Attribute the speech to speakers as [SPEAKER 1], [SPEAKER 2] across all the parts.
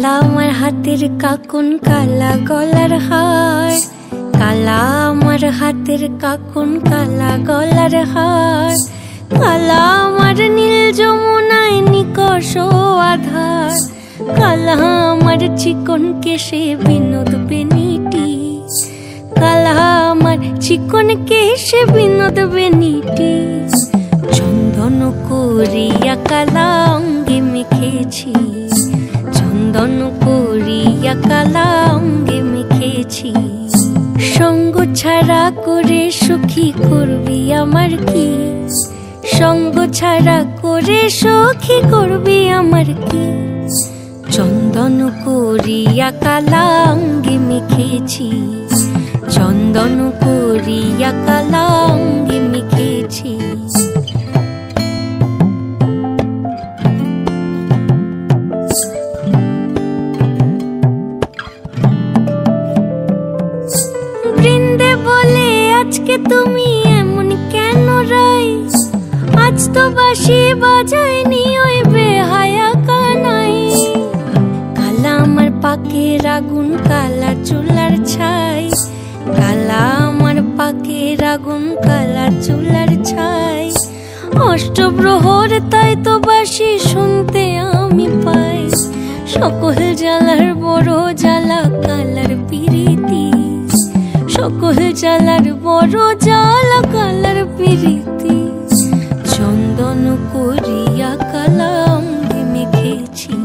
[SPEAKER 1] কালা আমার হাতের কাকুন কালা গলার হার, কালা আমার হাতের কাকুন কালা গলার হার, কালা আমার নীল যমুনায় নিকষ আধার, কালা আমার চিকন কেশে বিনোদ বেনিটি, কালা আমার চিকন কেশে বিনোদ বেনিটি। চন্দন করিয়া কালা অঙ্গে মেখেছি, চন্দন করিয়া কালা অঙ্গে মেখেছি। সঙ্গ ছাড়া করে সুখী করবি আমার কি, সঙ্গ ছাড়া করে সখী করবি আমার কি। চন্দন করিয়া কালা অঙ্গে মেখেছি, চন্দন করিয়া কালা অঙ্গে মেখেছি। বৃন্দে বলে আজকে তুমি এমন কেন রাই, আজ তো বাঁশি বাজায়নি ওই বেহায়া কানাই। কালা আমার পাকের আগুন কালা চুলার ছাই, কালা আমার পাকের আগুন কালা চুলার ছাই। অষ্টপ্রহর তাই তো বাঁশি শুনতে আমি পাই, সকল জ্বালার বড় জ্বালা কালার পিরিতি, সকল জ্বালার বড় জ্বালা কালার পিরিতি। চন্দন করিয়া কালা অঙ্গে মেখেছি,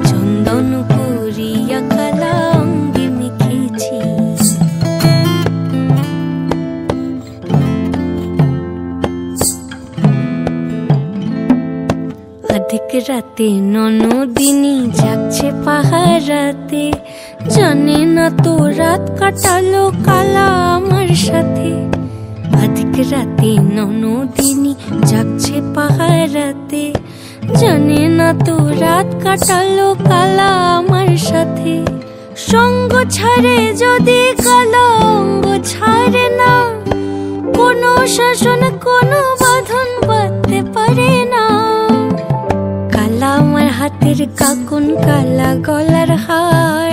[SPEAKER 1] চন্দন করিয়া কালা অঙ্গে মেখেছি। অধিক রাতে ননদিনী যাচ্ছে পাহারাতে, জানে না তো রাত কাটালো কালা আমার সাথে। অধিক রাতে ননদিনী যাচ্ছে পাহারাতে, জানে না তো রাত কাটালো কালা আমার সাথে। সঙ্গ ছাড়ে যদি কালা অঙ্গ ছাড়ে না, কোনো শাসন কোনো বাঁধন বাঁধতে পারে না। কালা আমার হাতের কাকুন কালা গলার হার,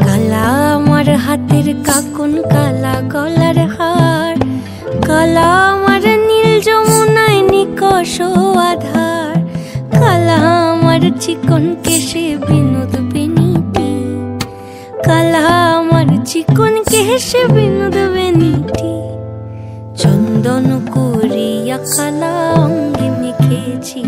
[SPEAKER 1] কালা আমার হাতের কাকুন কালা গলার হার, কালা আমার নীল যমুনায় নিকষ আধার, কালা আমার চিকন কেশে বিনোদ বেনিটি, কালা আমার চিকন কেশে বিনোদ বেনিটি। চন্দন করিয়া কালা অঙ্গে মেখেছি।